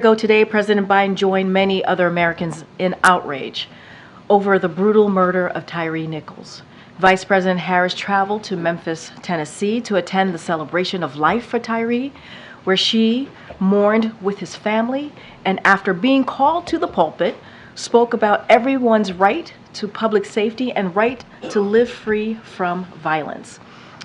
Ago today, President Biden joined many other Americans in outrage over the brutal murder of Tyre Nichols. Vice President Harris traveled to Memphis, Tennessee to attend the celebration of life for Tyre, where she mourned with his family and, after being called to the pulpit, spoke about everyone's right to public safety and right to live free from violence.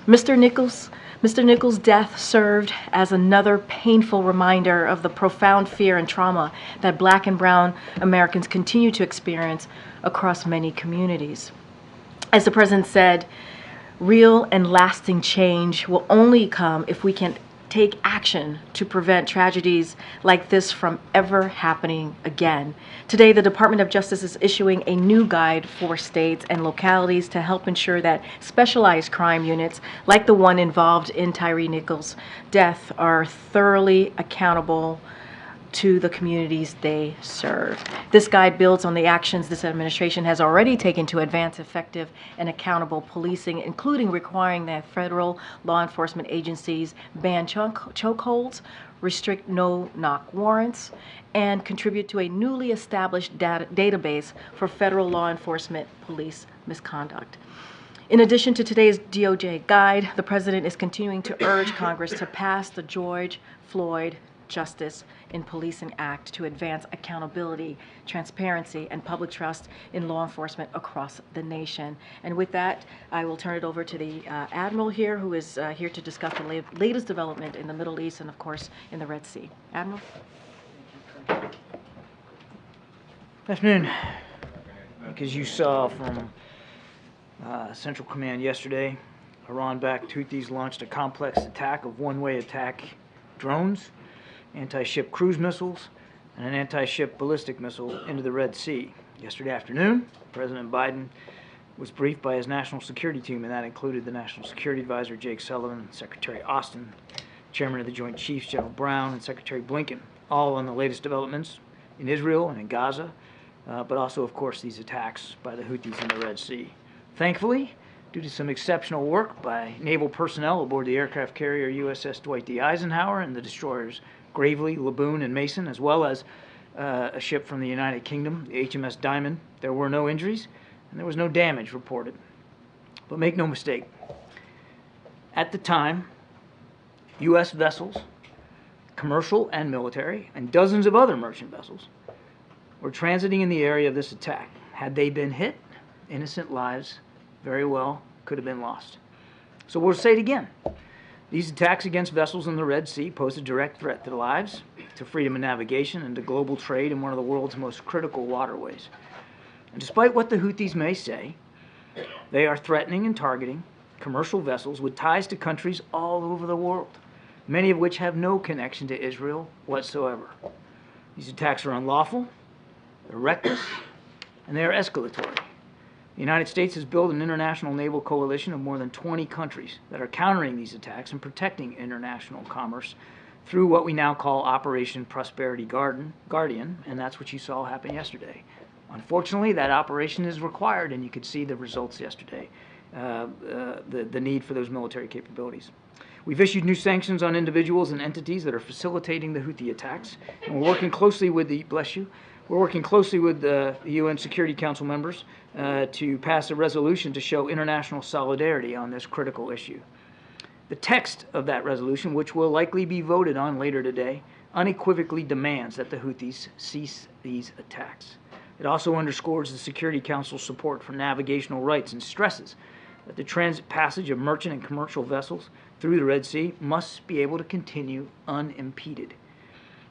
Mr. Nichols' death served as another painful reminder of the profound fear and trauma that Black and brown Americans continue to experience across many communities. As the President said, real and lasting change will only come if we can take action to prevent tragedies like this from ever happening again. Today, the Department of Justice is issuing a new guide for states and localities to help ensure that specialized crime units, like the one involved in Tyre Nichols' death, are thoroughly accountable to the communities they serve. This guide builds on the actions this administration has already taken to advance effective and accountable policing, including requiring that federal law enforcement agencies ban chokeholds, restrict no-knock warrants, and contribute to a newly established database for federal law enforcement police misconduct. In addition to today's DOJ guide, the President is continuing to urge Congress to pass the George Floyd Justice in Policing Act to advance accountability, transparency, and public trust in law enforcement across the nation. And with that, I will turn it over to the Admiral here, who is here to discuss the latest development in the Middle East and, of course, in the Red Sea. Admiral? Good afternoon. As you saw from Central Command yesterday, Iran-backed Houthis launched a complex attack of one-way attack drones, anti-ship cruise missiles, and an anti-ship ballistic missile into the Red Sea. Yesterday afternoon, President Biden was briefed by his national security team, and that included the National Security Advisor Jake Sullivan, Secretary Austin, Chairman of the Joint Chiefs General Brown, and Secretary Blinken, all on the latest developments in Israel and in Gaza, but also, of course, these attacks by the Houthis in the Red Sea. Thankfully, due to some exceptional work by naval personnel aboard the aircraft carrier USS Dwight D. Eisenhower and the destroyers Gravely, Laboon, and Mason, as well as a ship from the United Kingdom, the HMS Diamond, there were no injuries and there was no damage reported. But make no mistake, at the time, U.S. vessels, commercial and military, and dozens of other merchant vessels were transiting in the area of this attack. Had they been hit, innocent lives very well could have been lost. So we'll say it again. These attacks against vessels in the Red Sea pose a direct threat to lives, to freedom of navigation, and to global trade in one of the world's most critical waterways. And despite what the Houthis may say, they are threatening and targeting commercial vessels with ties to countries all over the world, many of which have no connection to Israel whatsoever. These attacks are unlawful, they're reckless, and they are escalatory. The United States has built an international naval coalition of more than 20 countries that are countering these attacks and protecting international commerce through what we now call Operation Prosperity Guardian, and that's what you saw happen yesterday. Unfortunately, that operation is required, and you could see the results yesterday, the need for those military capabilities. We've issued new sanctions on individuals and entities that are facilitating the Houthi attacks, and we're working closely with the UN Security Council members to pass a resolution to show international solidarity on this critical issue. The text of that resolution, which will likely be voted on later today, unequivocally demands that the Houthis cease these attacks. It also underscores the Security Council's support for navigational rights and stresses that the transit passage of merchant and commercial vessels through the Red Sea must be able to continue unimpeded.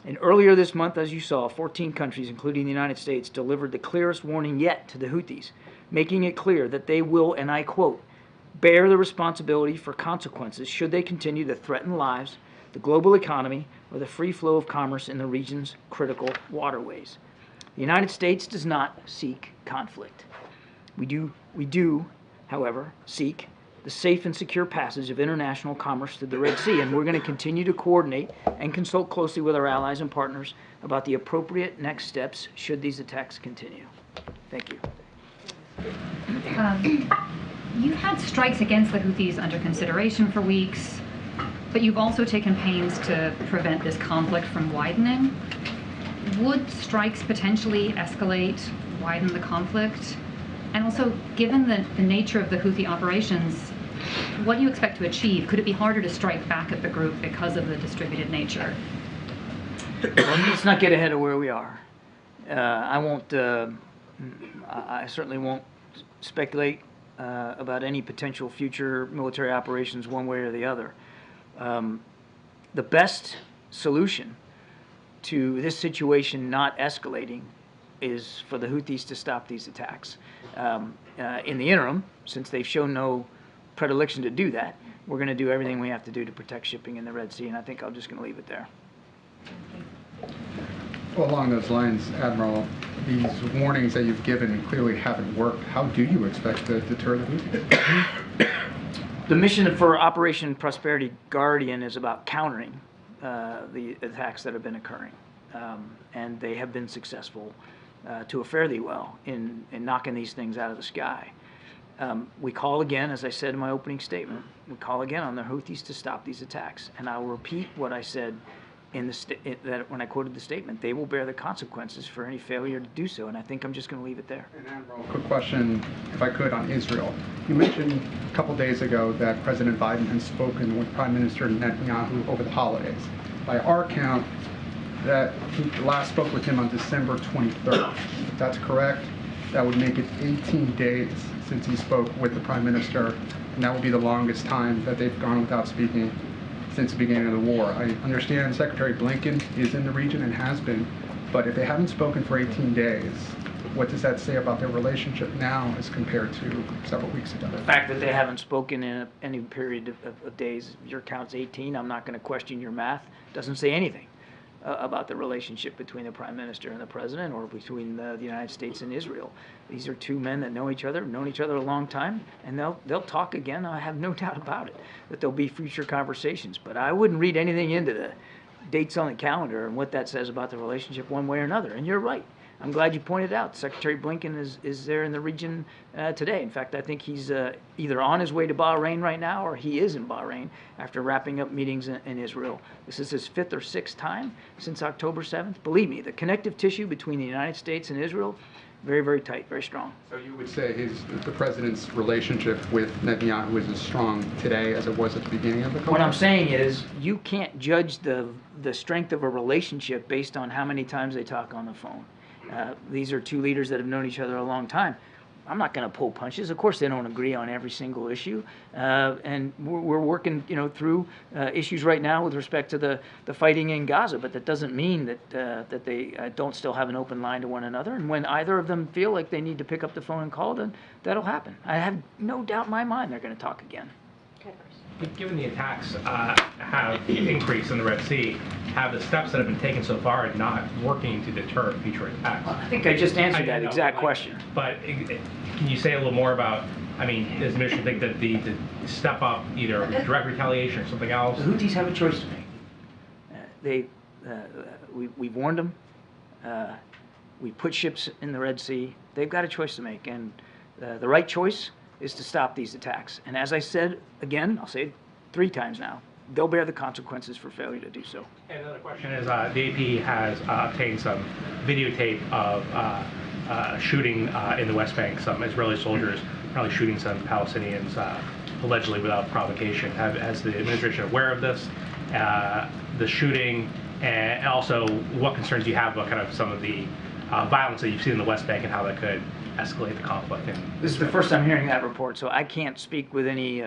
And earlier this month, as you saw, 14 countries, including the United States, delivered the clearest warning yet to the Houthis, making it clear that they will, and I quote, bear the responsibility for consequences should they continue to threaten lives, the global economy, or the free flow of commerce in the region's critical waterways. The United States does not seek conflict. We do, however, seek the safe and secure passage of international commerce through the Red Sea, and we're going to continue to coordinate and consult closely with our allies and partners about the appropriate next steps should these attacks continue. Thank you. You've had strikes against the Houthis under consideration for weeks, but you've also taken pains to prevent this conflict from widening. would strikes potentially escalate, widen the conflict? And also, given the nature of the Houthi operations, what do you expect to achieve? Could it be harder to strike back at the group because of the distributed nature? Well, let's not get ahead of where we are. I won't. I certainly won't speculate about any potential future military operations one way or the other. The best solution to this situation not escalating is for the Houthis to stop these attacks. In the interim, since they've shown no predilection to do that, we're going to do everything we have to do to protect shipping in the Red Sea, and I think I'm just going to leave it there. Well, along those lines, Admiral, these warnings that you've given clearly haven't worked. How do you expect to deter the Houthis? The mission for Operation Prosperity Guardian is about countering the attacks that have been occurring, and they have been successful to a fairly well in knocking these things out of the sky. We call again, as I said in my opening statement, we call again on the Houthis to stop these attacks, and I will repeat what I said in that when I quoted the statement. They will bear the consequences for any failure to do so, and I think I'm just going to leave it there. And Admiral, quick question, if I could, on Israel. You mentioned a couple days ago that President Biden has spoken with Prime Minister Netanyahu over the holidays. By our count, that he last spoke with him on December 23rd. If that's correct, that would make it 18 days since he spoke with the Prime Minister, and that would be the longest time that they've gone without speaking since the beginning of the war. I understand Secretary Blinken is in the region and has been, but if they haven't spoken for 18 days, what does that say about their relationship now as compared to several weeks ago? The fact that they haven't spoken in any period of days, your count's 18, I'm not going to question your math, doesn't say anything about the relationship between the Prime Minister and the President, or between the United States and Israel. These are two men that know each other, have known each other a long time, and they'll talk again. I have no doubt about it, that there'll be future conversations. But I wouldn't read anything into the dates on the calendar and what that says about the relationship one way or another. And you're right. I'm glad you pointed out Secretary Blinken is there in the region today. In fact, I think he's either on his way to Bahrain right now, or he is in Bahrain after wrapping up meetings in Israel. This is his 5th or 6th time since October 7th. Believe me, the connective tissue between the United States and Israel, very, very tight, very strong. So you would say the President's relationship with Netanyahu is as strong today as it was at the beginning of the conflict? What I'm saying is you can't judge the strength of a relationship based on how many times they talk on the phone. These are two leaders that have known each other a long time. I'm not going to pull punches. Of course, they don't agree on every single issue, and we're working, through issues right now with respect to the fighting in Gaza. But that doesn't mean that they don't still have an open line to one another. And when either of them feel like they need to pick up the phone and call, then that'll happen. I have no doubt in my mind they're going to talk again. Given the attacks have increased in the Red Sea, have the steps that have been taken so far not working to deter future attacks? I think I just answered that exact question. But can you say a little more about, does the administration think that the step up, either direct retaliation or something else? The Houthis have a choice to make. We've warned them. We put ships in the Red Sea. They've got a choice to make, and the right choice is to stop these attacks. And as I said again, I'll say it 3 times now, they'll bear the consequences for failure to do so. And another question is, the AP has obtained some videotape of shooting in the West Bank, some Israeli soldiers probably shooting some Palestinians allegedly without provocation. Has the administration aware of this, the shooting, and also what concerns do you have about kind of some of the violence that you've seen in the West Bank and how that could escalate the conflict? This is the first time hearing that report, so I can't speak with any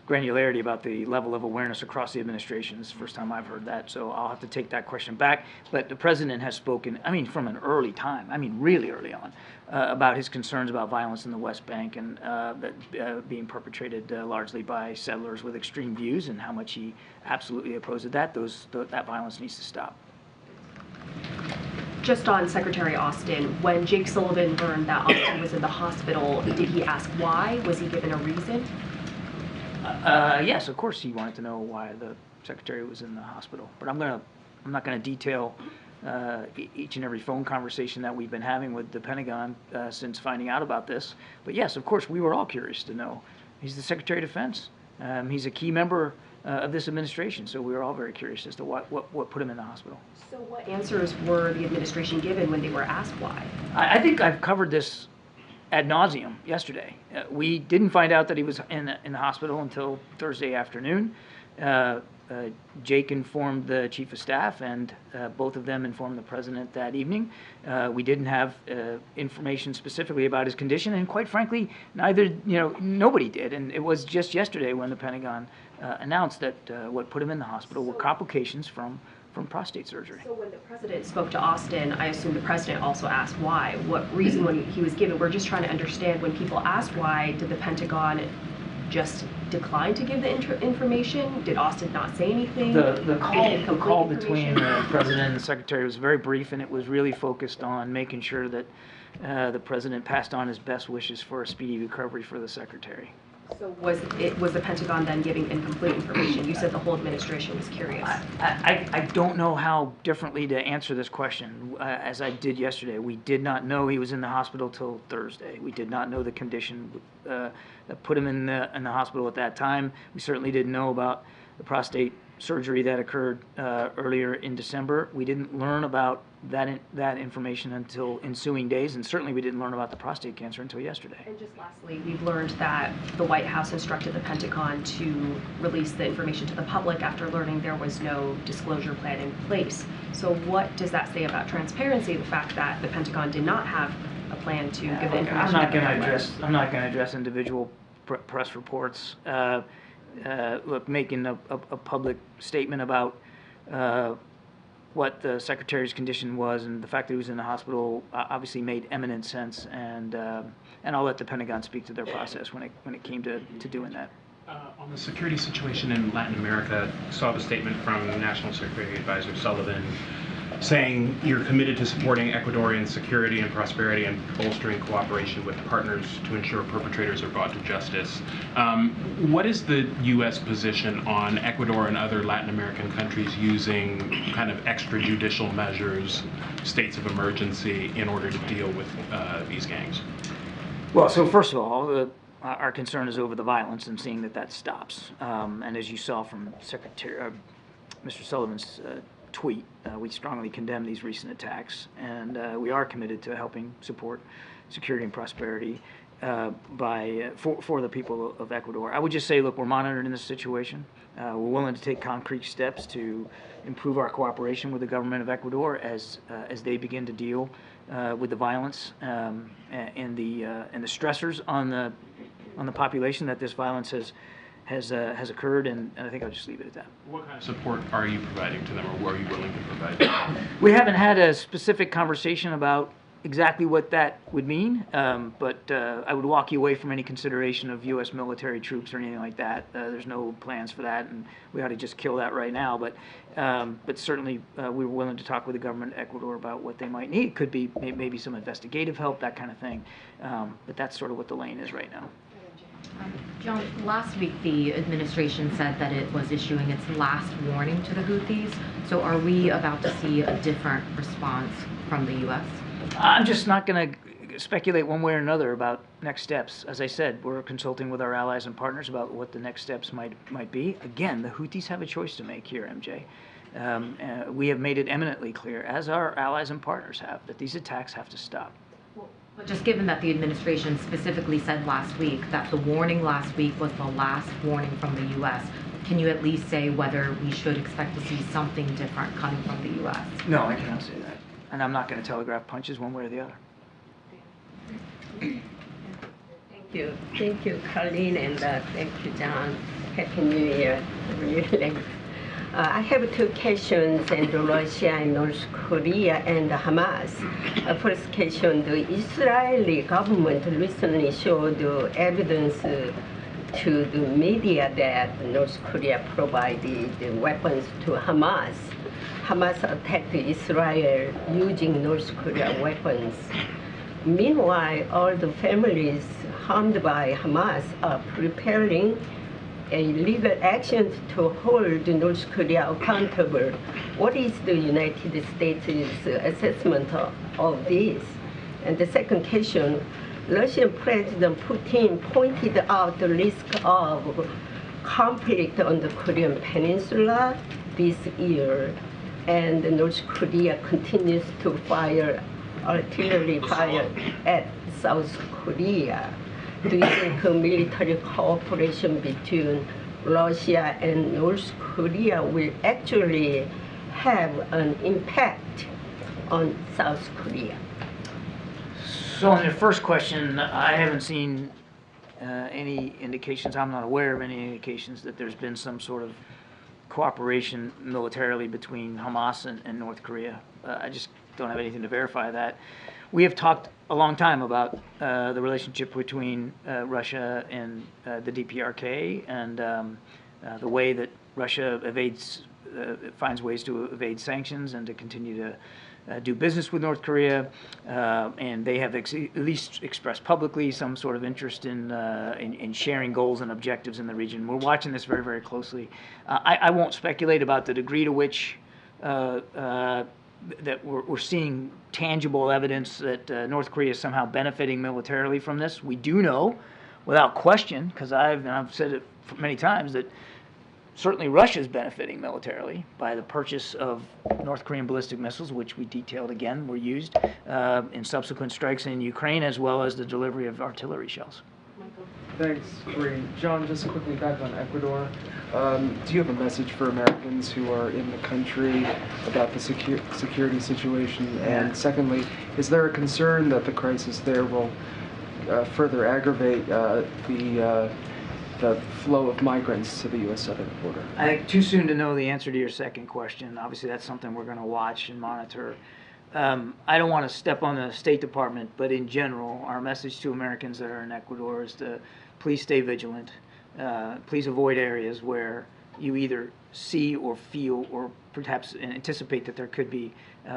granularity about the level of awareness across the administration. This is the first time I've heard that, so I'll have to take that question back. But the President has spoken, from an early time, really early on, about his concerns about violence in the West Bank and that being perpetrated largely by settlers with extreme views, and how much he absolutely opposes that. That violence needs to stop. Just on Secretary Austin, when Jake Sullivan learned that Austin was in the hospital, did he ask why? Was he given a reason? Yes, of course he wanted to know why the Secretary was in the hospital. But I'm not going to detail each and every phone conversation that we've been having with the Pentagon since finding out about this. But yes, of course, we were all curious to know. He's the Secretary of Defense. He's a key member of this administration. So we were all very curious as to what put him in the hospital. So what answers were the administration given when they were asked why? I think I've covered this ad nauseum yesterday. We didn't find out that he was in the hospital until Thursday afternoon. Jake informed the chief of staff, and both of them informed the president that evening. We didn't have information specifically about his condition, and quite frankly, nobody did. And it was just yesterday when the Pentagon announced that what put him in the hospital were complications from prostate surgery. So when the president spoke to Austin, I assume the president also asked why. What reason when he was given? We're just trying to understand, when people asked why, did the Pentagon just decline to give the information? Did Austin not say anything? The call between the president and the secretary was very brief, and it was really focused on making sure that the president passed on his best wishes for a speedy recovery for the secretary. So was the Pentagon then giving incomplete information? You said the whole administration was curious. I don't know how differently to answer this question. As I did yesterday, we did not know he was in the hospital till Thursday. We did not know the condition that put him in the hospital at that time. We certainly didn't know about the prostate surgery that occurred earlier in December. We didn't learn about that information until ensuing days, and certainly we didn't learn about the prostate cancer until yesterday. And just lastly, we've learned that the White House instructed the Pentagon to release the information to the public after learning there was no disclosure plan in place. So what does that say about transparency, the fact that the Pentagon did not have a plan to give the information? I'm not going to address individual press reports. Look, making a public statement about what the secretary's condition was and the fact that he was in the hospital obviously made eminent sense, and I'll let the Pentagon speak to their process when it came to doing that. On the security situation in Latin America, saw the statement from National Security Advisor Sullivan saying you're committed to supporting Ecuadorian security and prosperity and bolstering cooperation with partners to ensure perpetrators are brought to justice. What is the U.S. position on Ecuador and other Latin American countries using kind of extrajudicial measures, states of emergency, in order to deal with these gangs? Well, so first of all, our concern is over the violence and seeing that stops. And as you saw from Mr. Sullivan's tweet, we strongly condemn these recent attacks, and we are committed to helping support security and prosperity for the people of Ecuador. I would just say, look, we're monitoring this situation. We're willing to take concrete steps to improve our cooperation with the government of Ecuador as they begin to deal with the violence and the stressors on the population that this violence has occurred, and I think I'll just leave it at that. What kind of support are you providing to them, or are you willing to provide? We haven't had a specific conversation about exactly what that would mean, but I would walk you away from any consideration of U.S. military troops or anything like that. There's no plans for that, and we ought to just kill that right now. But certainly we were willing to talk with the government of Ecuador about what they might need. It could be maybe some investigative help, that kind of thing. But that's sort of what the lane is right now. John, last week the administration said that it was issuing its last warning to the Houthis. So are we about to see a different response from the U.S.? I'm just not going to speculate one way or another about next steps. As I said, we're consulting with our allies and partners about what the next steps might be. Again, the Houthis have a choice to make here, MJ. We have made it eminently clear, as our allies and partners have, that these attacks have to stop. But just given that the administration specifically said last week that the warning last week was the last warning from the U.S., can you at least say whether we should expect to see something different coming from the U.S.? No, I cannot say that. And I'm not going to telegraph punches one way or the other. Thank you. Thank you, Karine, and thank you, John. Happy New Year. Really. I have two questions in Russia and North Korea and Hamas. First question, the Israeli government recently showed evidence to the media that North Korea provided weapons to Hamas. Hamas attacked Israel using North Korea weapons. Meanwhile, all the families harmed by Hamas are preparing a legal action to hold North Korea accountable. What is the United States' assessment of this? And the second question, Russian President Putin pointed out the risk of conflict on the Korean Peninsula this year, and North Korea continues to fire artillery fire at South Korea. Do you think military cooperation between Russia and North Korea will actually have an impact on South Korea? So on your first question, I haven't seen any indications, I'm not aware of any indications that there's been some sort of cooperation militarily between Hamas and North Korea. I just don't have anything to verify that. We have talked a long time about the relationship between Russia and the DPRK and the way that Russia finds ways to evade sanctions and to continue to do business with North Korea, and they have at least expressed publicly some sort of interest in sharing goals and objectives in the region. We're watching this very, very closely. I won't speculate about the degree to which that we're seeing tangible evidence that North Korea is somehow benefiting militarily from this. We do know, without question, because I've said it many times, that certainly Russia is benefiting militarily by the purchase of North Korean ballistic missiles, which we detailed again were used in subsequent strikes in Ukraine, as well as the delivery of artillery shells. Thanks, Karine. John, just quickly back on Ecuador. Do you have a message for Americans who are in the country about the security situation? And secondly, is there a concern that the crisis there will further aggravate the flow of migrants to the U.S. southern border? I think too soon to know the answer to your second question. Obviously, that's something we're going to watch and monitor. I don't want to step on the State Department, but in general, our message to Americans that are in Ecuador is to please stay vigilant. Please avoid areas where you either see or feel or perhaps anticipate that there could be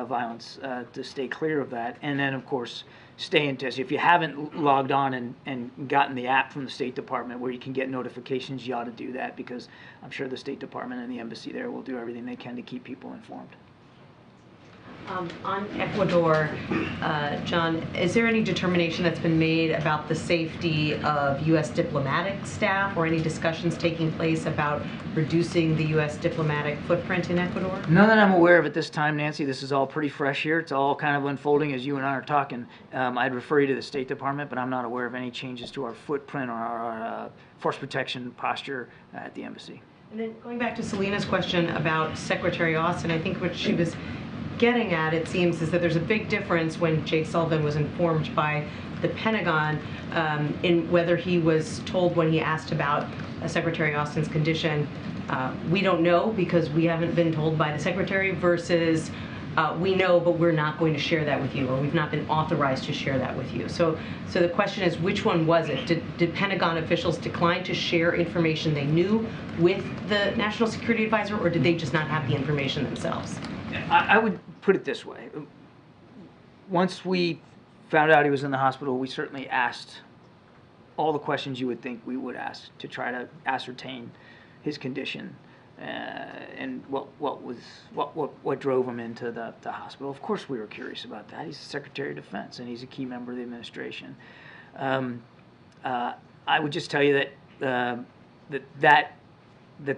violence, to stay clear of that. And then, of course, stay in touch. If you haven't logged on and gotten the app from the State Department where you can get notifications, you ought to do that, because I'm sure the State Department and the embassy there will do everything they can to keep people informed. On Ecuador, John, is there any determination that's been made about the safety of U.S. diplomatic staff, or any discussions taking place about reducing the U.S. diplomatic footprint in Ecuador? None that I'm aware of at this time, Nancy. This is all pretty fresh here. It's all kind of unfolding as you and I are talking. I'd refer you to the State Department, but I'm not aware of any changes to our footprint or our force protection posture at the embassy. And then going back to Selena's question about Secretary Austin, I think what she was getting at, it seems, is that there's a big difference when Jake Sullivan was informed by the Pentagon in whether he was told when he asked about Secretary Austin's condition, we don't know because we haven't been told by the Secretary, versus we know but we're not going to share that with you, or we've not been authorized to share that with you. So the question is, which one was it? Did Pentagon officials decline to share information they knew with the National Security Advisor, or did they just not have the information themselves? I would put it this way. Once we found out he was in the hospital, we certainly asked all the questions you would think we would ask to try to ascertain his condition and what drove him into the hospital. Of course we were curious about that. He's the Secretary of Defense and he's a key member of the administration. I would just tell you that that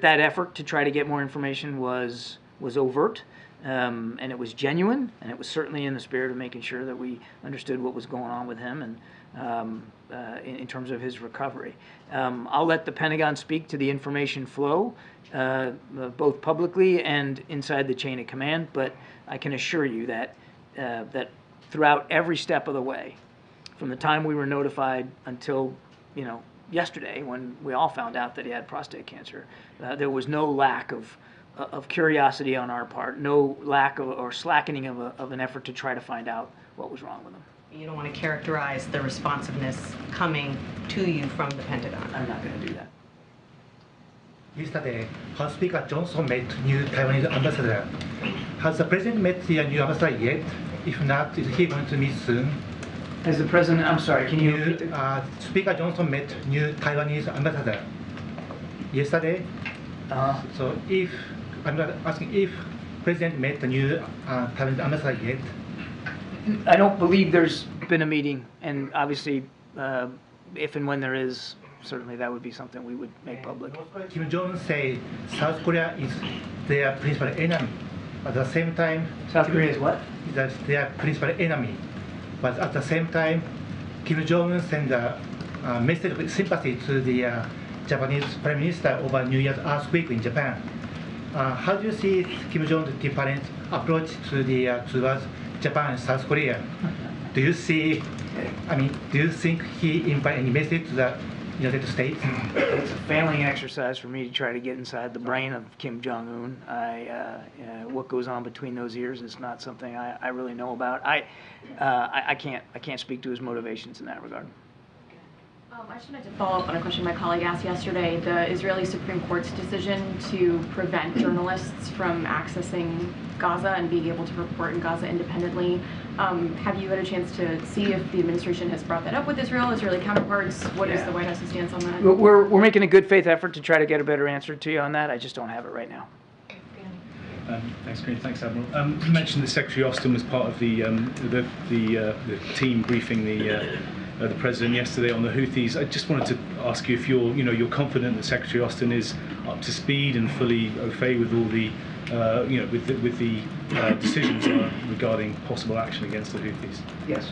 effort to try to get more information was overt. And it was genuine, and it was certainly in the spirit of making sure that we understood what was going on with him and in terms of his recovery. I'll let the Pentagon speak to the information flow, both publicly and inside the chain of command, but I can assure you that throughout every step of the way, from the time we were notified until yesterday when we all found out that he had prostate cancer, there was no lack of curiosity on our part, no lack of or slackening of an effort to try to find out what was wrong with him. You don't want to characterize the responsiveness coming to you from the Pentagon. I'm not going to do that. Yesterday, House Speaker Johnson met new Taiwanese ambassador. Has the president met the new ambassador yet? If not, is he going to meet soon? As the president, I'm sorry, can you repeat Speaker Johnson met new Taiwanese ambassador yesterday. So I'm not asking if President met the new Taiwanese ambassador yet. I don't believe there's been a meeting, and obviously, if and when there is, certainly that would be something we would make public. Kim Jong-un say South Korea is their principal enemy. At the same time, South Korea is what? That's their principal enemy. But at the same time, Kim Jong-un sent a message of sympathy to the Japanese Prime Minister over New Year's earthquake in Japan. How do you see Kim Jong-un's different approach to the towards Japan and South Korea? Do you see? Do you think he invite any message to the United States? It's a failing exercise for me to try to get inside the brain of Kim Jong-un. What goes on between those ears is not something I really know about. I can't speak to his motivations in that regard. I just wanted to follow up on a question my colleague asked yesterday. The Israeli Supreme Court's decision to prevent journalists from accessing Gaza and being able to report in Gaza independently. Have you had a chance to see if the administration has brought that up with Israeli counterparts? What is the White House's stance on that? We're making a good faith effort to try to get a better answer to you on that. I just don't have it right now. Thanks, Karine. Thanks, Admiral. You mentioned that Secretary Austin was part of the team briefing the president yesterday on the Houthis. I just wanted to ask you if you're confident that Secretary Austin is up to speed and fully au fait with all the with the decisions regarding possible action against the Houthis. Yes.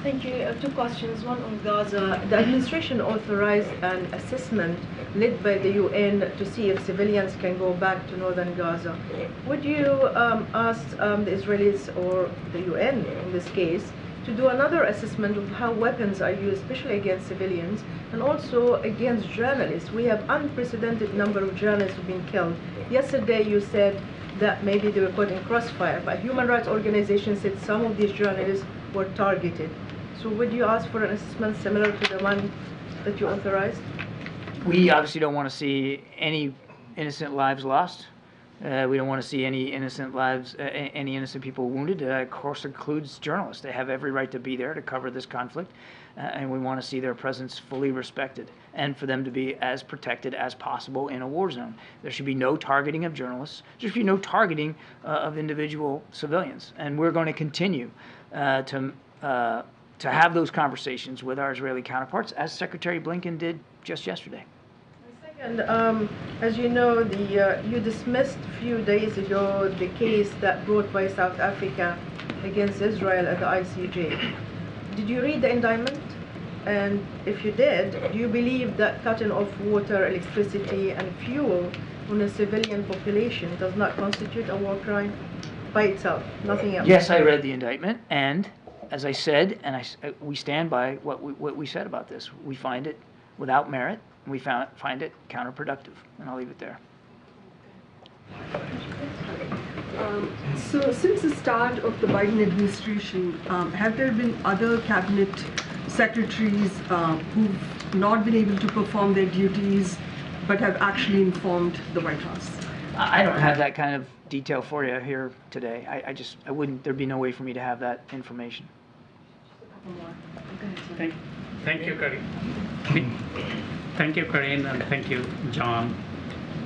Thank you. Two questions. One on Gaza. The administration authorized an assessment led by the UN to see if civilians can go back to northern Gaza. Would you ask the Israelis or the UN in this case to do another assessment of how weapons are used, especially against civilians and also against journalists? We have unprecedented number of journalists who've been killed. Yesterday you said that maybe they were caught in crossfire, but human rights organizations said some of these journalists were targeted. So would you ask for an assessment similar to the one that you authorized? We obviously don't want to see any innocent lives lost. We don't want to see any innocent lives, any innocent people wounded. Of course, includes journalists. They have every right to be there to cover this conflict, and we want to see their presence fully respected and for them to be as protected as possible in a war zone. There should be no targeting of journalists. There should be no targeting of individual civilians, and we're going to continue to have those conversations with our Israeli counterparts, as Secretary Blinken did just yesterday. And as you know, you dismissed a few days ago the case that brought by South Africa against Israel at the ICJ. Did you read the indictment? And if you did, do you believe that cutting off water, electricity, and fuel on a civilian population does not constitute a war crime by itself, nothing else? Yes, I read the indictment, and as I said, and we stand by what we said about this. We find it without merit. We find it counterproductive, and I'll leave it there. So since the start of the Biden administration, have there been other cabinet secretaries who've not been able to perform their duties but have actually informed the White House? I don't have that kind of detail for you here today. I wouldn't, there'd be no way for me to have that information. Thank you, Karine. Thank you, Karine, and thank you, John.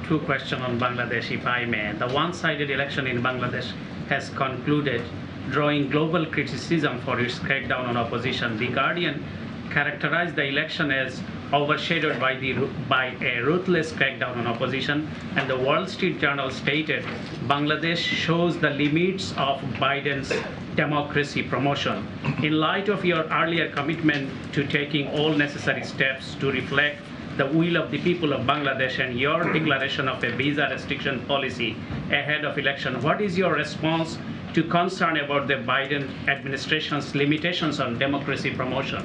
Two questions on Bangladesh, if I may. The one-sided election in Bangladesh has concluded, drawing global criticism for its crackdown on opposition. The Guardian characterized the election as overshadowed by a ruthless crackdown on opposition, and the Wall Street Journal stated, Bangladesh shows the limits of Biden's democracy promotion. In light of your earlier commitment to taking all necessary steps to reflect the will of the people of Bangladesh and your declaration of a visa restriction policy ahead of election, what is your response to concern about the Biden administration's limitations on democracy promotion?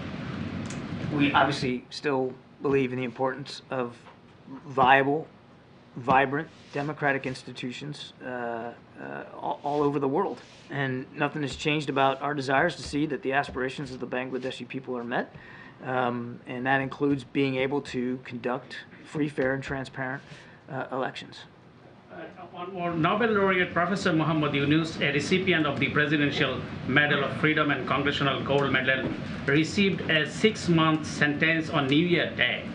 We obviously still believe in the importance of viable, vibrant, democratic institutions all over the world. And nothing has changed about our desires to see that the aspirations of the Bangladeshi people are met. And that includes being able to conduct free, fair, and transparent elections. One more. Nobel laureate Professor Muhammad Yunus, a recipient of the Presidential Medal of Freedom and Congressional Gold Medal, received a 6-month sentence on New Year Day.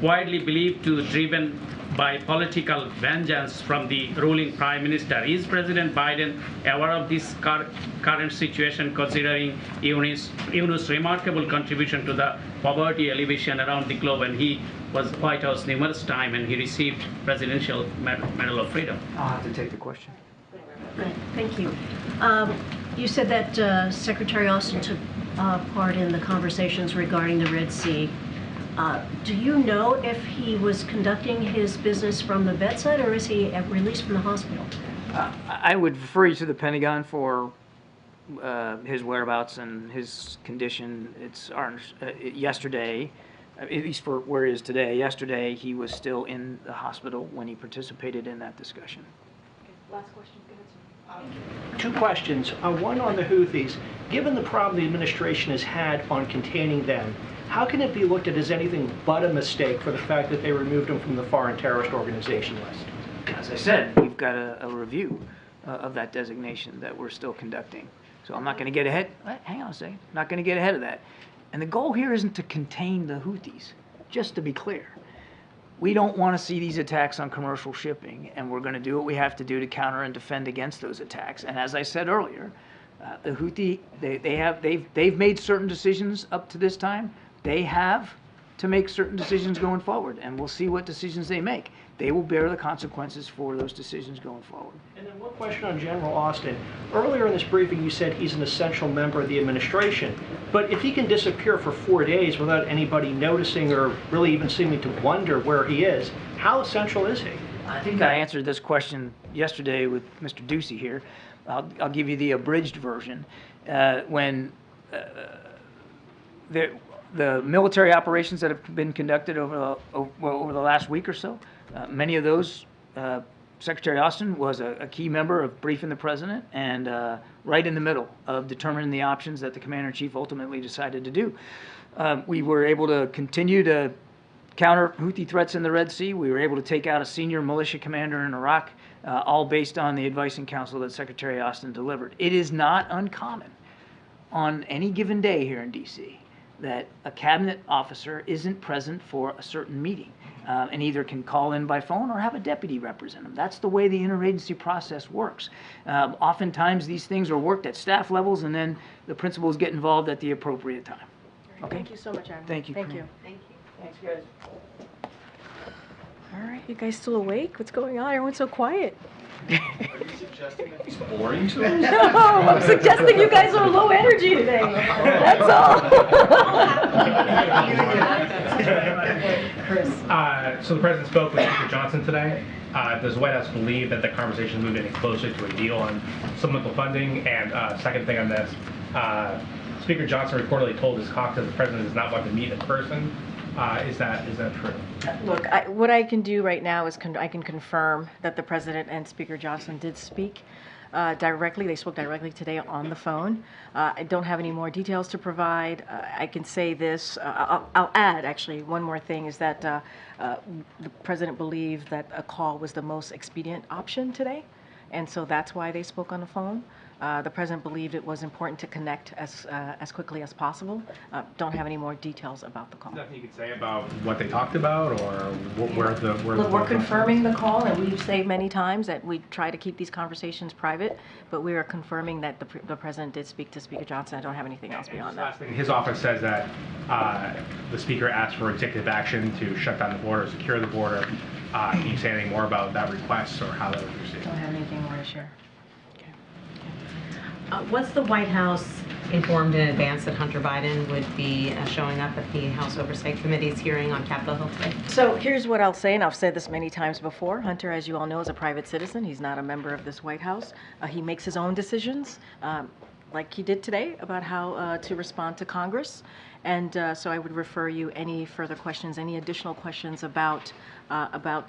widely believed to driven by political vengeance from the ruling prime minister. Is President Biden aware of this current situation, considering Yunus' remarkable contribution to the poverty alleviation around the globe, and he was White House numerous times and he received Presidential Medal of Freedom? I'll have to take the question. Good, thank you. You said that Secretary Austin took part in the conversations regarding the Red Sea. Do you know if he was conducting his business from the bedside, or is he released from the hospital? I would refer you to the Pentagon for his whereabouts and his condition. It's yesterday, at least for where he is today. Yesterday, he was still in the hospital when he participated in that discussion. Last question. Two questions. One on the Houthis. Given the problem the administration has had on containing them, how can it be looked at as anything but a mistake for the fact that they removed them from the foreign terrorist organization list? As I said, we've got a review of that designation that we're still conducting. So I'm not going to get ahead. Hang on a second. I'm not going to get ahead of that. And the goal here isn't to contain the Houthis, just to be clear. We don't want to see these attacks on commercial shipping, and we're going to do what we have to do to counter and defend against those attacks. And as I said earlier, the Houthi, they've made certain decisions up to this time. They have to make certain decisions going forward, and we'll see what decisions they make. They will bear the consequences for those decisions going forward. And then one question on General Austin. Earlier in this briefing, you said he's an essential member of the administration. But if he can disappear for 4 days without anybody noticing or really even seeming to wonder where he is, how essential is he? I think I answered this question yesterday with Mr. Ducey here. I'll give you the abridged version. When the military operations that have been conducted over the last week or so, many of those, Secretary Austin was a key member of briefing the president and right in the middle of determining the options that the commander-in-chief ultimately decided to do. We were able to continue to counter Houthi threats in the Red Sea. We were able to take out a senior militia commander in Iraq, all based on the advice and counsel that Secretary Austin delivered. It is not uncommon on any given day here in D.C. that a cabinet officer isn't present for a certain meeting and either can call in by phone or have a deputy represent them. That's the way the interagency process works. Oftentimes these things are worked at staff levels, and then the principals get involved at the appropriate time. Okay? Thank you so much, Admiral. Thank you. Thank you. Thank you. Thanks, guys. All right, you guys still awake? What's going on? Everyone's so quiet. Are you suggesting that he's boring to us? No, I'm suggesting you guys are low energy today. That's all. So the president spoke with Speaker Johnson today. Does the White House believe that the conversation moved any closer to a deal on supplemental funding? And second thing on this, Speaker Johnson reportedly told his caucus the president does not want to meet in person. Is that true? Look, what I can do right now is I can confirm that the president and Speaker Johnson did speak directly. They spoke directly today on the phone. I don't have any more details to provide. I can say this. I'll add, actually, one more thing is that the president believed that a call was the most expedient option today, and so that's why they spoke on the phone. The president believed it was important to connect as quickly as possible. Don't have any more details about the call. Nothing you could say about what they talked about, or where the Look, we're confirming the call, and we've said many times that we try to keep these conversations private, but we are confirming that the president did speak to Speaker Johnson. I don't have anything else beyond that. Last thing, his office says that the speaker asked for executive action to shut down the border, secure the border. Can you say anything more about that request or how that was received? Don't have anything more to share. Was the White House informed in advance that Hunter Biden would be showing up at the House Oversight Committee's hearing on Capitol Hill today? So here's what I'll say, and I've said this many times before. Hunter, as you all know, is a private citizen. He's not a member of this White House. He makes his own decisions, like he did today, about how to respond to Congress. And so I would refer you any further questions, any additional questions about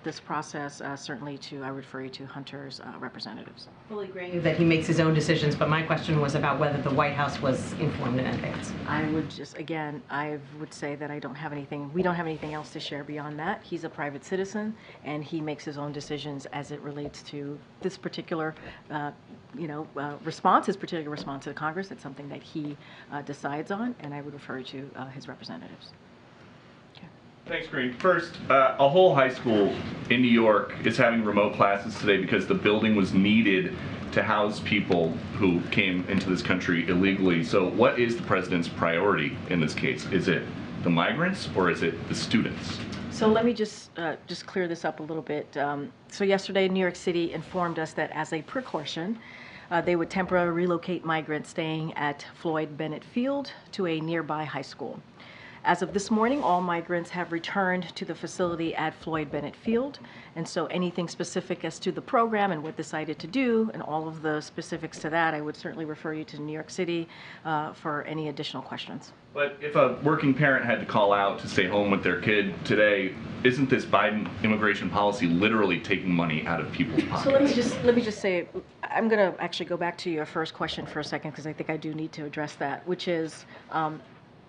this process, certainly I would refer you to Hunter's representatives. Fully agree that he makes his own decisions, but my question was about whether the White House was informed in advance. I would just, again, I would say that we don't have anything else to share beyond that. He's a private citizen, and he makes his own decisions as it relates to this particular, response, his particular response to Congress. It's something that he decides on, and I would refer you to his representatives. Okay. Thanks, Karine. First, a whole high school in New York is having remote classes today because the building was needed to house people who came into this country illegally. So what is the president's priority in this case? Is it the migrants or is it the students? So let me just clear this up a little bit. So yesterday, New York City informed us that as a precaution, they would temporarily relocate migrants staying at Floyd Bennett Field to a nearby high school. As of this morning, all migrants have returned to the facility at Floyd Bennett Field, and so anything specific as to the program and what decided to do, and all of the specifics to that, I would certainly refer you to New York City for any additional questions. But if a working parent had to call out to stay home with their kid today, isn't this Biden immigration policy literally taking money out of people's pockets? So let me just say, I'm going to actually go back to your first question for a second because I think I do need to address that, which is,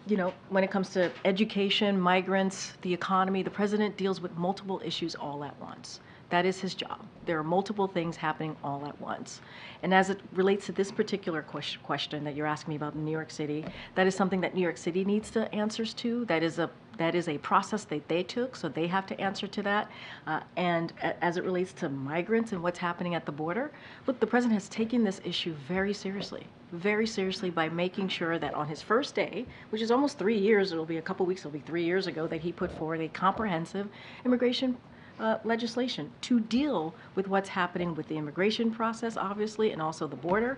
you know, when it comes to education, migrants, the economy, the president deals with multiple issues all at once. That is his job. There are multiple things happening all at once. And as it relates to this particular question that you're asking me about in New York City, that is something that New York City needs the answers to. That is a process that they took, so they have to answer to that. And as it relates to migrants and what's happening at the border, look, the president has taken this issue very seriously by making sure that on his first day, which is almost 3 years, it'll be a couple weeks, it'll be 3 years ago, that he put forward a comprehensive immigration legislation to deal with what's happening with the immigration process, obviously, and also the border.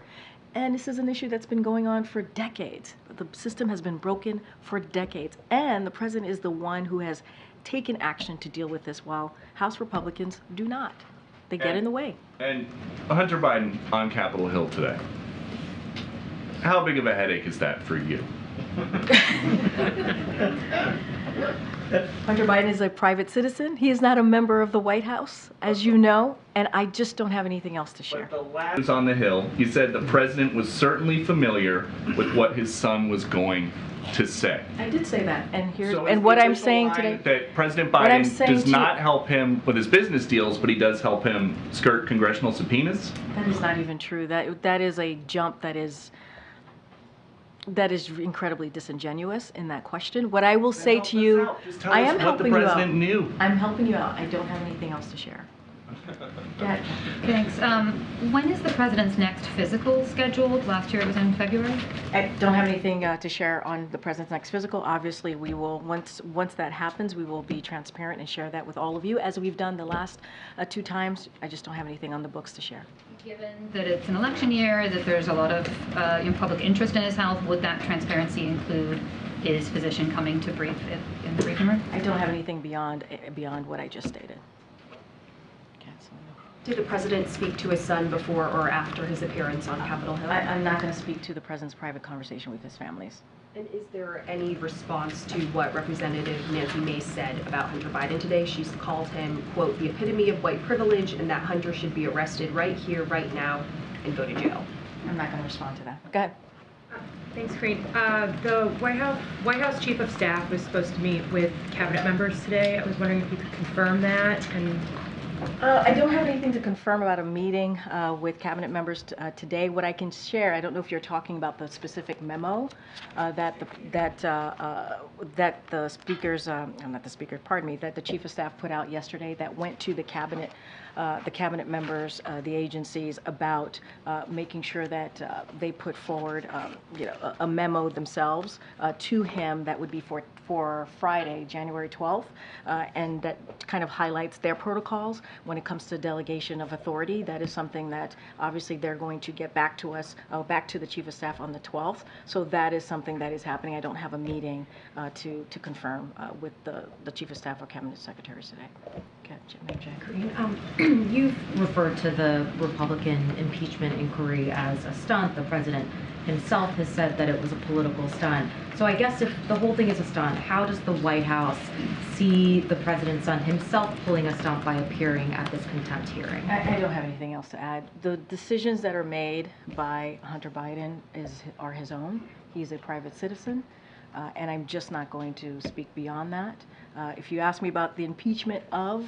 And this is an issue that's been going on for decades. The system has been broken for decades. And the president is the one who has taken action to deal with this while House Republicans do not. They get in the way. And Hunter Biden on Capitol Hill today. How big of a headache is that for you? Hunter Biden is a private citizen. He is not a member of the White House, as you know, and I just don't have anything else to share. On the Hill, he said the president was certainly familiar with what his son was going to say. I did say that, and here's So and what I'm saying today. That President What I'm Biden saying does to not help him with his business deals, but he does help him skirt congressional subpoenas? That is not even true. That is a jump that is incredibly disingenuous in that question. What I will say to you, I am helping you out. What the president knew. I'm helping you out. I don't have anything else to share. Go ahead. Thanks. When is the president's next physical scheduled? Last year it was in February. I don't have anything to share on the president's next physical. Obviously, we will, once that happens, we will be transparent and share that with all of you, as we've done the last 2 times. I just don't have anything on the books to share. Given that it's an election year, that there's a lot of public interest in his health, would that transparency include his physician coming to brief in the briefing room? I don't have anything beyond what I just stated. Did the president speak to his son before or after his appearance on Capitol Hill? I'm not going to speak to the president's private conversation with his families. And is there any response to what Representative Nancy Mace said about Hunter Biden today? She's called him, quote, the epitome of white privilege, and that Hunter should be arrested right here, right now, and go to jail. I'm not going to respond to that. Go ahead. Thanks, Karine. The White House Chief of Staff was supposed to meet with cabinet members today. I was wondering if you could confirm that. And I don't have anything to confirm about a meeting with cabinet members today. What I can share, I don't know if you're talking about the specific memo that the speakers, not the speaker, pardon me, that the chief of staff put out yesterday that went to the cabinet members, the agencies, about making sure that they put forward, a memo themselves to him that would be for Friday, January 12th, and that kind of highlights their protocols when it comes to delegation of authority. That is something that obviously they're going to get back to us, back to the chief of staff on the 12th. So that is something that is happening. I don't have a meeting to confirm with the chief of staff or cabinet secretaries today. Okay, Karine, you've referred to the Republican impeachment inquiry as a stunt. The president himself has said that it was a political stunt. So I guess if the whole thing is a stunt, how does the White House see the president's son himself pulling a stunt by appearing at this contempt hearing? I don't have anything else to add. The decisions that are made by Hunter Biden are his own. He's a private citizen, and I'm just not going to speak beyond that. If you ask me about the impeachment of,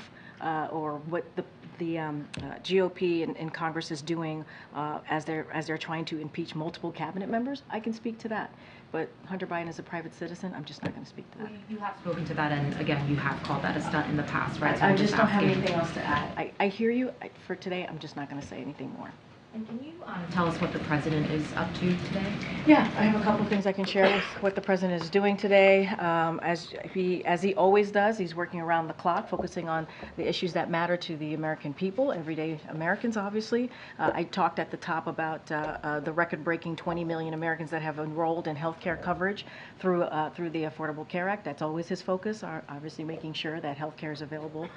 or what the GOP in Congress is doing as they're trying to impeach multiple cabinet members, I can speak to that. But Hunter Biden is a private citizen. I'm just not going to speak to that. You have spoken to that, and again, you have called that a stunt in the past, right? So I I'm just don't have asking- anything else to add. I hear you. For today, I'm just not going to say anything more. And can you tell us what the president is up to today? Yeah, I have a couple of things I can share with what the president is doing today. As he always does, he's working around the clock, focusing on the issues that matter to the American people, everyday Americans, obviously. I talked at the top about the record-breaking 20 million Americans that have enrolled in health care coverage through the Affordable Care Act. That's always his focus, obviously making sure that health care is available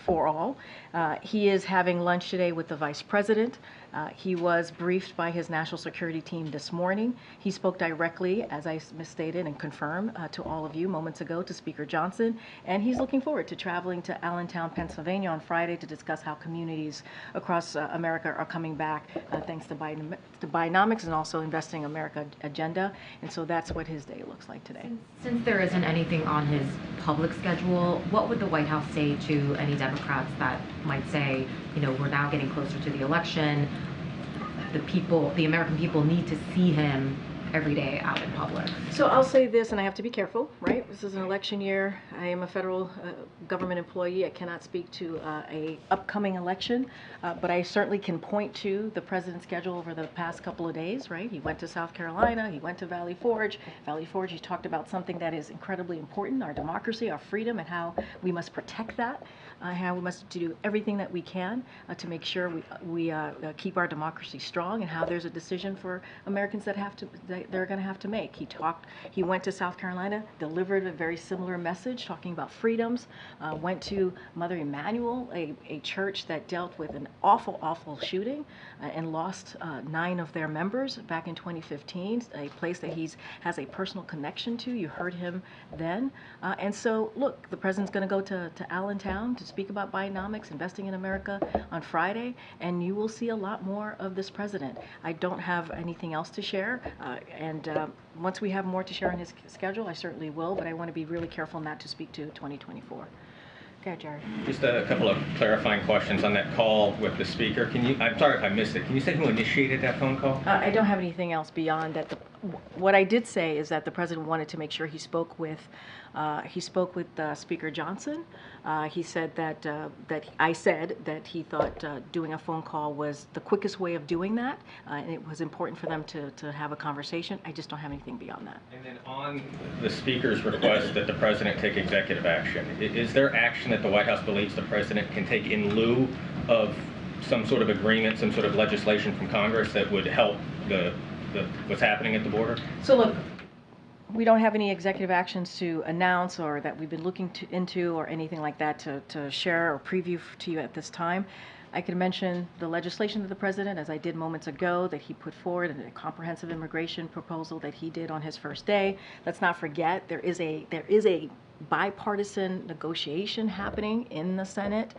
for all. He is having lunch today with the vice president. He was briefed by his national security team this morning. He spoke directly, as I misstated and confirmed to all of you moments ago, to Speaker Johnson, and he's looking forward to traveling to Allentown, Pennsylvania on Friday to discuss how communities across America are coming back thanks to Bidenomics and also Investing America agenda, and so that's what his day looks like today. Since there isn't anything on his public schedule, what would the White House say to any Democrats that might say, we're now getting closer to the election, the American people need to see him every day out in public? So I'll say this, and I have to be careful, right? This is an election year. I am a federal government employee. I cannot speak to a upcoming election, but I certainly can point to the president's schedule over the past couple of days, right? He went to South Carolina, he went to Valley Forge. Valley Forge, he talked about something that is incredibly important, our democracy, our freedom, and how we must protect that, how we must do everything that we can to make sure we keep our democracy strong, and how there's a decision for Americans that they're going to have to make. He went to South Carolina, delivered a very similar message, talking about freedoms, went to Mother Emanuel, a church that dealt with an awful, awful shooting and lost 9 of their members back in 2015, a place that he has a personal connection to. You heard him then. And so, look, the president's going to go to Allentown to speak about Bidenomics, Investing in America on Friday, and you will see a lot more of this president. I don't have anything else to share. And once we have more to share on his schedule, I certainly will, but I want to be really careful not to speak to 2024. Okay, Jared. Just a couple of clarifying questions on that call with the speaker. I'm sorry if I missed it. Can you say who initiated that phone call? I don't have anything else beyond that. What I did say is that the president wanted to make sure he spoke with Speaker Johnson. He said that I said that he thought doing a phone call was the quickest way of doing that, and it was important for them to have a conversation. I just don't have anything beyond that. And then on the speaker's request that the president take executive action, is there action that the White House believes the president can take in lieu of some sort of agreement, some sort of legislation from Congress that would help what's happening at the border? So look, we don't have any executive actions to announce or that we've been looking into or anything like that to share or preview to you at this time. I can mention the legislation that the president, as I did moments ago, that he put forward, a comprehensive immigration proposal that he did on his first day. Let's not forget there is a bipartisan negotiation happening in the Senate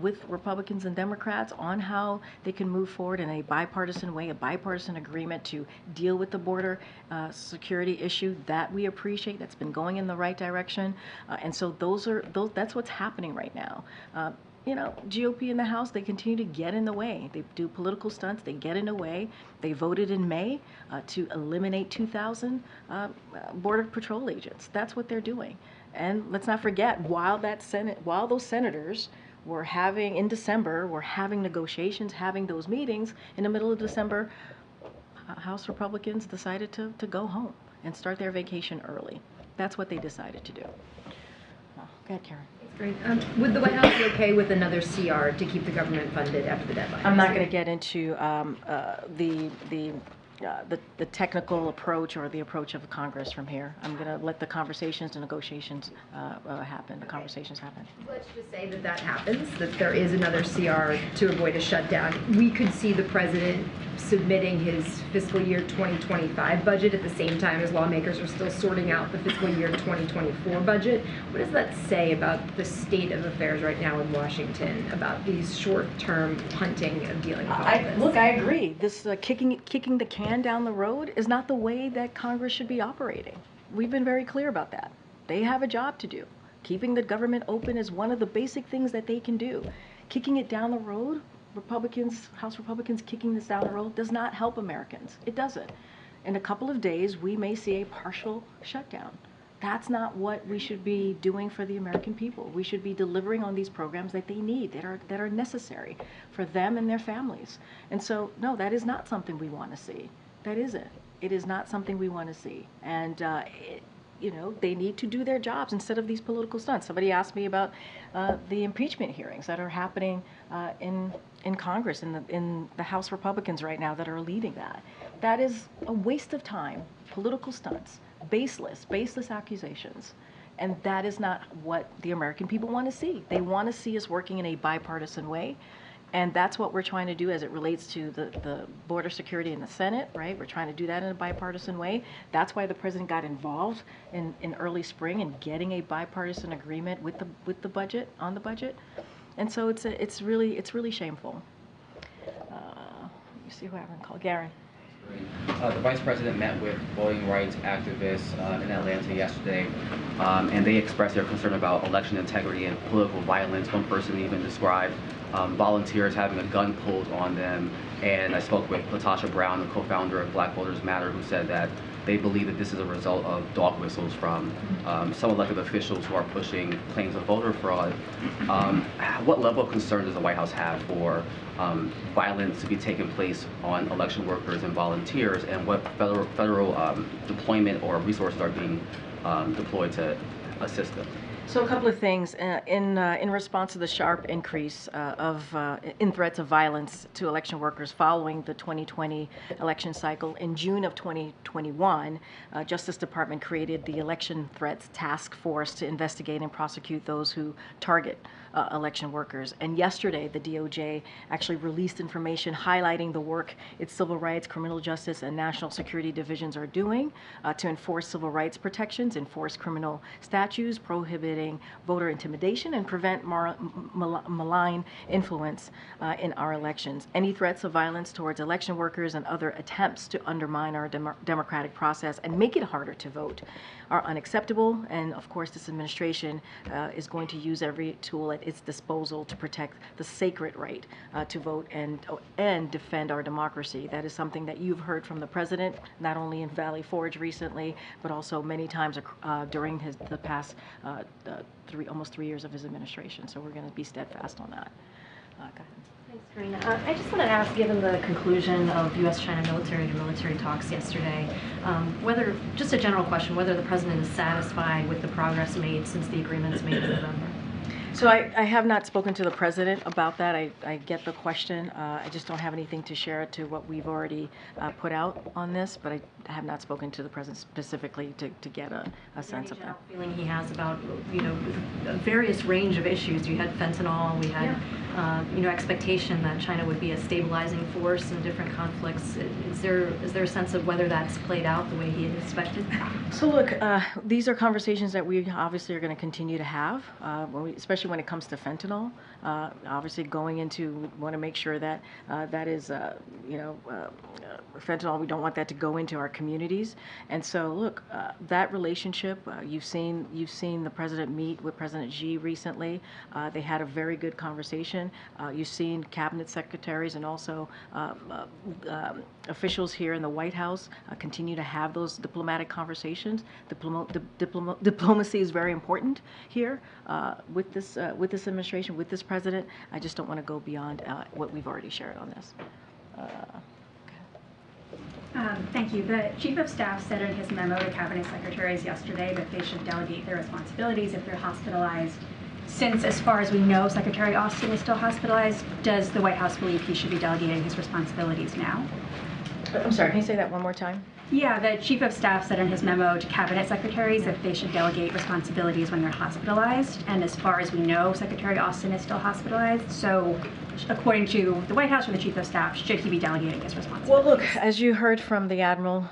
with Republicans and Democrats on how they can move forward in a bipartisan way, a bipartisan agreement to deal with the border security issue that we appreciate. That's been going in the right direction, and so that's what's happening right now. GOP in the House, they continue to get in the way. They do political stunts. They get in the way. They voted in May to eliminate 2,000 Border Patrol agents. That's what they're doing. And let's not forget, while those senators were having, in December, were having negotiations, having those meetings, in the middle of December, House Republicans decided to go home and start their vacation early. That's what they decided to do. Go ahead, Karen. Great. Would the White House be okay with another CR to keep the government funded after the deadline? I'm not going to get into the technical approach or the approach of Congress from here. I'm going to let the conversations and negotiations happen. The conversations happen. Let's just say that happens, that there is another CR to avoid a shutdown. We could see the president submitting his fiscal year 2025 budget at the same time as lawmakers are still sorting out the fiscal year 2024 budget. What does that say about the state of affairs right now in Washington, about these short-term punting of dealing with all this? Look, I agree. This kicking the can down the road is not the way that Congress should be operating. We've been very clear about that. They have a job to do. Keeping the government open is one of the basic things that they can do. Kicking it down the road, House Republicans kicking this down the road does not help Americans. It doesn't. In a couple of days, we may see a partial shutdown. That's not what we should be doing for the American people. We should be delivering on these programs that they need, that are necessary for them and their families. And so, no, that is not something we want to see. That isn't. It is not something we want to see. And you know, they need to do their jobs instead of these political stunts. Somebody asked me about the impeachment hearings that are happening in Congress, in the House Republicans right now that are leading that. That is a waste of time, political stunts, baseless accusations. And that is not what the American people want to see. They want to see us working in a bipartisan way. And that's what we're trying to do as it relates to the border security in the Senate, right? We're trying to do that in a bipartisan way. That's why the president got involved in early spring in getting a bipartisan agreement with the budget, on the budget. And so it's really shameful. Let me see who I haven't called. Karine. The Vice President met with voting rights activists in Atlanta yesterday, and they expressed their concern about election integrity and political violence. One person even described volunteers having a gun pulled on them, and I spoke with Latasha Brown, the co-founder of Black Voters Matter, who said that they believe that this is a result of dog whistles from some elected officials who are pushing claims of voter fraud. What level of concern does the White House have for violence to be taking place on election workers and volunteers, and what federal deployment or resources are being deployed to assist them? So a couple of things in response to the sharp increase in threats of violence to election workers following the 2020 election cycle. In June of 2021, Justice Department created the Election Threats Task Force to investigate and prosecute those who target election workers. And yesterday, the DOJ actually released information highlighting the work its civil rights, criminal justice, and national security divisions are doing to enforce civil rights protections, enforce criminal statutes, prohibiting voter intimidation, and prevent malign influence in our elections. Any threats of violence towards election workers and other attempts to undermine our democratic process and make it harder to vote are unacceptable. And of course, this administration is going to use every tool at its disposal to protect the sacred right to vote and defend our democracy. That is something that you've heard from the president, not only in Valley Forge recently, but also many times during the past almost 3 years of his administration. So we're going to be steadfast on that. Go ahead. Thanks, Karine. I just want to ask, given the conclusion of U.S.-China military talks yesterday, just a general question, whether the president is satisfied with the progress made since the agreements made in November. So I have not spoken to the president about that. I get the question. I just don't have anything to share to what we've already put out on this, but I have not spoken to the president specifically to get a sense of that. Feeling he has about, a various range of issues. You had fentanyl, we had, expectation that China would be a stabilizing force in different conflicts. Is there a sense of whether that's played out the way he had expected? So look, these are conversations that we obviously are going to continue to have, especially when it comes to fentanyl. Obviously going into, we want to make sure that that is, fentanyl, we don't want that to go into our communities. And so look, that relationship, you've seen the president meet with President Xi recently. They had a very good conversation. You've seen cabinet secretaries and also officials here in the White House continue to have those diplomatic conversations. Diplomacy is very important here with this administration, with this president. I just don't want to go beyond what we've already shared on this. Thank you. The Chief of Staff said in his memo to cabinet secretaries yesterday that they should delegate their responsibilities if they're hospitalized. Since, as far as we know, Secretary Austin is still hospitalized, does the White House believe he should be delegating his responsibilities now? I'm sorry, can you say that one more time? Yeah, the Chief of Staff said in his memo to cabinet secretaries that they should delegate responsibilities when they're hospitalized. And as far as we know, Secretary Austin is still hospitalized. So according to the White House or the Chief of Staff, should he be delegating his responsibilities? Well, look, as you heard from the Admiral,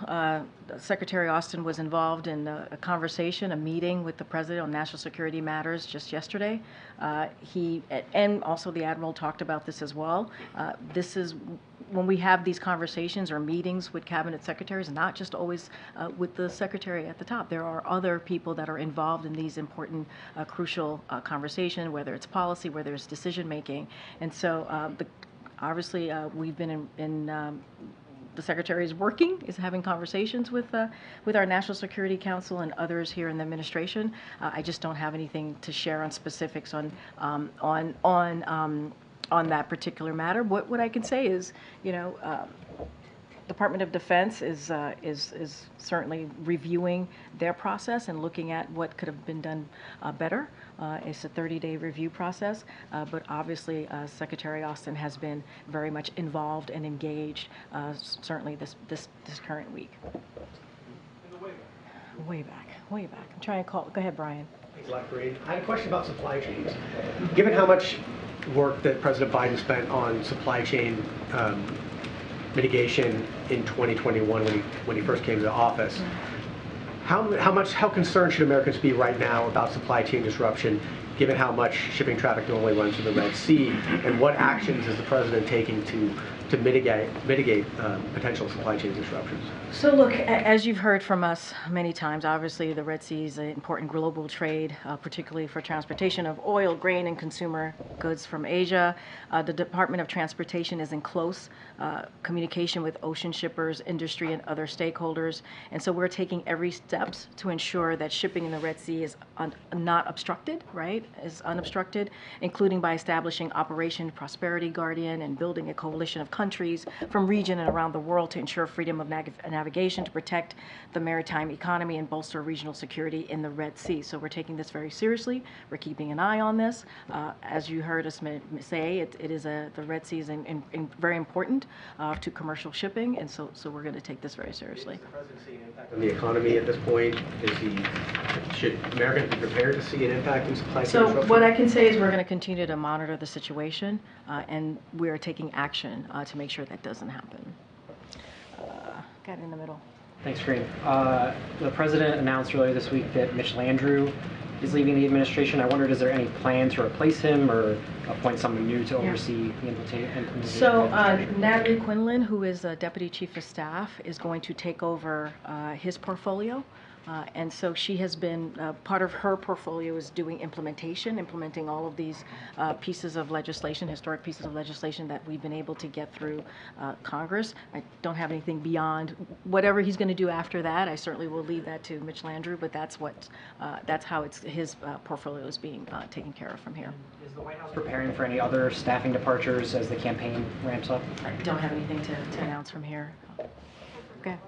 Secretary Austin was involved in a conversation, a meeting with the President on national security matters just yesterday. And also the Admiral talked about this as well. This is when we have these conversations or meetings with cabinet secretaries, not just always with the secretary at the top. There are other people that are involved in these important, crucial conversations, whether it's policy, whether it's decision making. And so obviously we've been the secretary is working, is having conversations with our National Security Council and others here in the administration. I just don't have anything to share on specifics on that particular matter. What I can say is, Department of Defense is certainly reviewing their process and looking at what could have been done better. It's a 30-day review process, but obviously Secretary Austin has been very much involved and engaged, certainly this current week. Way back. I'm trying to call. Go ahead, Brian. Thanks a lot, Karine. I had a question about supply chains. Given how much work that President Biden spent on supply chain mitigation in 2021 when he first came to office, how concerned should Americans be right now about supply chain disruption, given how much shipping traffic normally runs through the Red Sea, and what actions is the president taking to mitigate potential supply chain disruptions? So look, as you've heard from us many times, obviously the Red Sea is an important global trade, particularly for transportation of oil, grain, and consumer goods from Asia. The Department of Transportation is in close communication with ocean shippers, industry, and other stakeholders. And so we're taking every steps to ensure that shipping in the Red Sea is not obstructed, right? Is unobstructed, including by establishing Operation Prosperity Guardian and building a coalition of countries from region and around the world to ensure freedom of navigation, to protect the maritime economy and bolster regional security in the Red Sea. So we're taking this very seriously. We're keeping an eye on this. As you heard us say, the Red Sea is very important to commercial shipping, and so we're going to take this very seriously. Is the president seeing an impact on the economy at this point? Should Americans be prepared to see an impact in supply chain disruption? So what I can say is we're going to continue to monitor the situation, and we are taking action to make sure that doesn't happen. Got in the middle. Thanks, Karine. The president announced earlier this week that Mitch Landrieu is leaving the administration. I wondered, is there any plan to replace him or appoint someone new to oversee the implementation? So Natalie Quinlan, who is Deputy Chief of Staff, is going to take over his portfolio. And so she has been, part of her portfolio is doing implementing all of these pieces of legislation, historic pieces of legislation that we've been able to get through Congress. I don't have anything beyond whatever he's going to do after that. I certainly will leave that to Mitch Landrieu, but that's how his portfolio is being taken care of from here. Is the White House preparing for any other staffing departures as the campaign ramps up? I don't have anything to announce from here. Okay.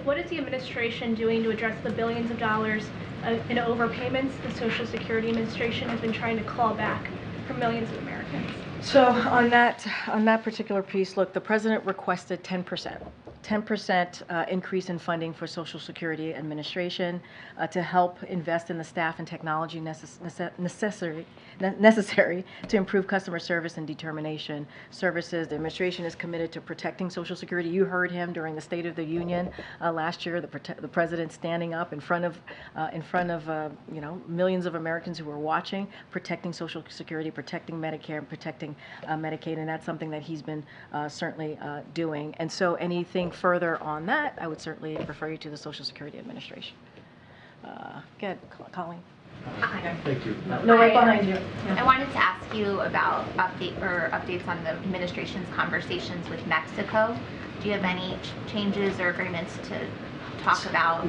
What is the administration doing to address the billions of dollars in overpayments the Social Security Administration has been trying to claw back from millions of Americans? So on that particular piece, look, the president requested 10% increase in funding for Social Security Administration to help invest in the staff and technology necessary to improve customer service and determination services. The administration is committed to protecting Social Security. You heard him during the State of the Union last year. The president standing up in front of millions of Americans who were watching, protecting Social Security, protecting Medicare, and protecting Medicaid, and that's something that he's been certainly doing. And so anything further on that, I would certainly refer you to the Social Security Administration. Go ahead, Colleen. Hi. Thank you. No, right behind you. I wanted to ask you about updates on the administration's conversations with Mexico. Do you have any changes or agreements to talk about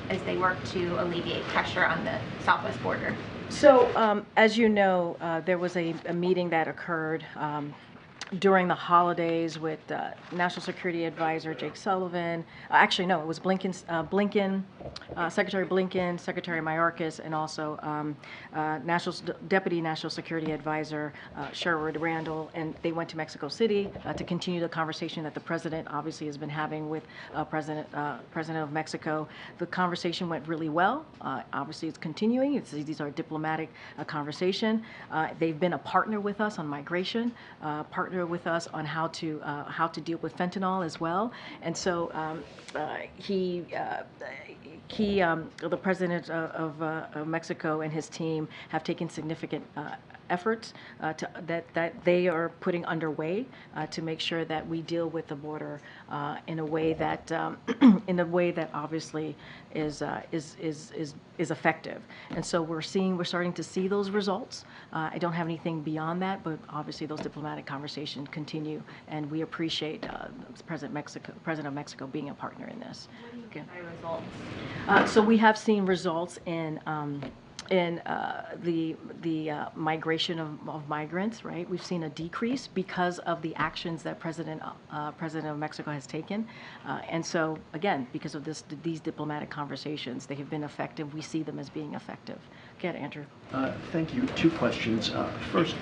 as they work to alleviate pressure on the southwest border? So, as you know, there was a meeting that occurred during the holidays with National Security Advisor Jake Sullivan. Actually, no, it was Secretary Blinken, Secretary Mayorkas, and also Deputy National Security Advisor Sherwood Randall. And they went to Mexico City to continue the conversation that the president obviously has been having with President of Mexico. The conversation went really well. Obviously, it's continuing. These are diplomatic conversation. They've been a partner with us on migration, partner with us on how to deal with fentanyl as well. And so the president of Mexico and his team have taken significant efforts that they are putting underway to make sure that we deal with the border in a way that obviously is effective. And so we're starting to see those results. I don't have anything beyond that, but obviously those diplomatic conversations continue, and we appreciate President of Mexico being a partner in this. Okay. Results. So we have seen results in the migration of migrants, right? We've seen a decrease because of the actions that President of Mexico has taken. And so, again, because of these diplomatic conversations, they have been effective. We see them as being effective. Go ahead, Andrew. Thank you. Two questions. First,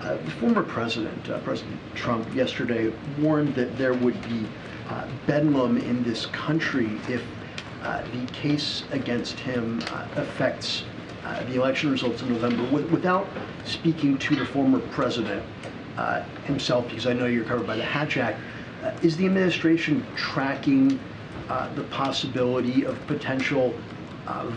the former president, President Trump, yesterday warned that there would be bedlam in this country if the case against him affects the election results in November. Without speaking to the former president himself, because I know you're covered by the Hatch Act, is the administration tracking the possibility of potential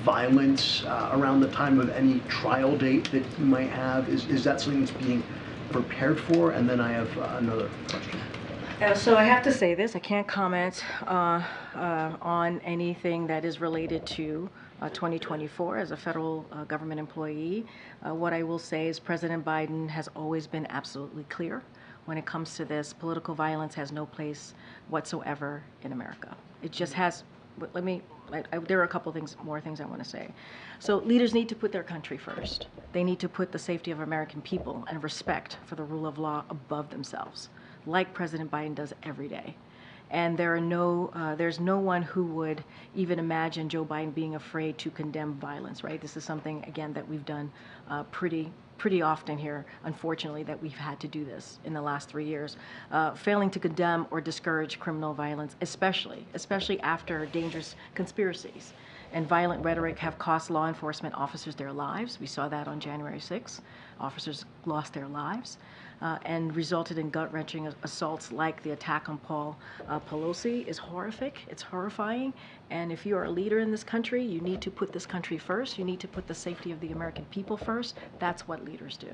violence around the time of any trial date that you might have? Is that something that's being prepared for? And then I have another question. So I have to say this, I can't comment on anything that is related to 2024 as a federal government employee. What I will say is President Biden has always been absolutely clear when it comes to this. Political violence has no place whatsoever in America. It just has. There are a couple more things I want to say. So leaders need to put their country first. They need to put the safety of American people and respect for the rule of law above themselves, like President Biden does every day. And there's no one who would even imagine Joe Biden being afraid to condemn violence, right? This is something, again, that we've done pretty often here, unfortunately, that we've had to do this in the last 3 years. Failing to condemn or discourage criminal violence, especially after dangerous conspiracies and violent rhetoric have cost law enforcement officers their lives. We saw that on January 6th. Officers lost their lives and resulted in gut-wrenching assaults like the attack on Paul Pelosi is horrific. It's horrifying. And if you are a leader in this country, you need to put this country first. You need to put the safety of the American people first. That's what leaders do.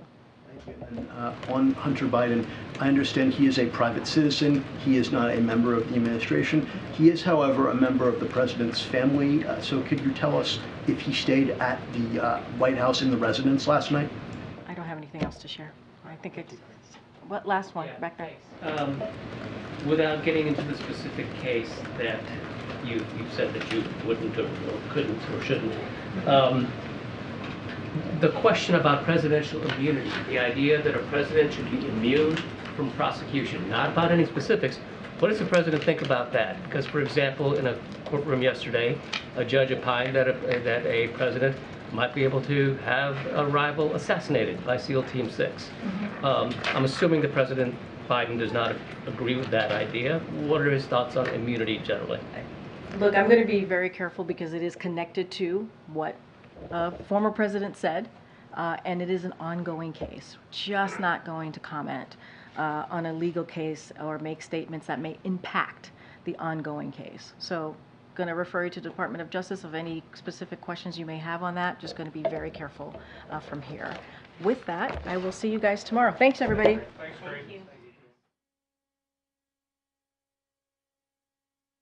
Thank you. And on Hunter Biden, I understand he is a private citizen. He is not a member of the administration. He is, however, a member of the president's family. So could you tell us if he stayed at the White House in the residence last night? I don't have anything else to share. I think it's... What last one? Back there. Without getting into the specific case that you said that you wouldn't or couldn't or shouldn't, the question about presidential immunity, the idea that a president should be immune from prosecution, not about any specifics. What does the president think about that? Because, for example, in a courtroom yesterday, a judge opined that a president might be able to have a rival assassinated by SEAL Team 6. I'm assuming that President Biden does not agree with that idea. What are his thoughts on immunity generally? Look, I'm going to be very careful because it is connected to what a former president said, and it is an ongoing case. Just not going to comment on a legal case or make statements that may impact the ongoing case. So going to refer you to the Department of Justice of any specific questions you may have on that. Just going to be very careful from here. With that, I will see you guys tomorrow. Thanks, everybody. Thanks, Karine.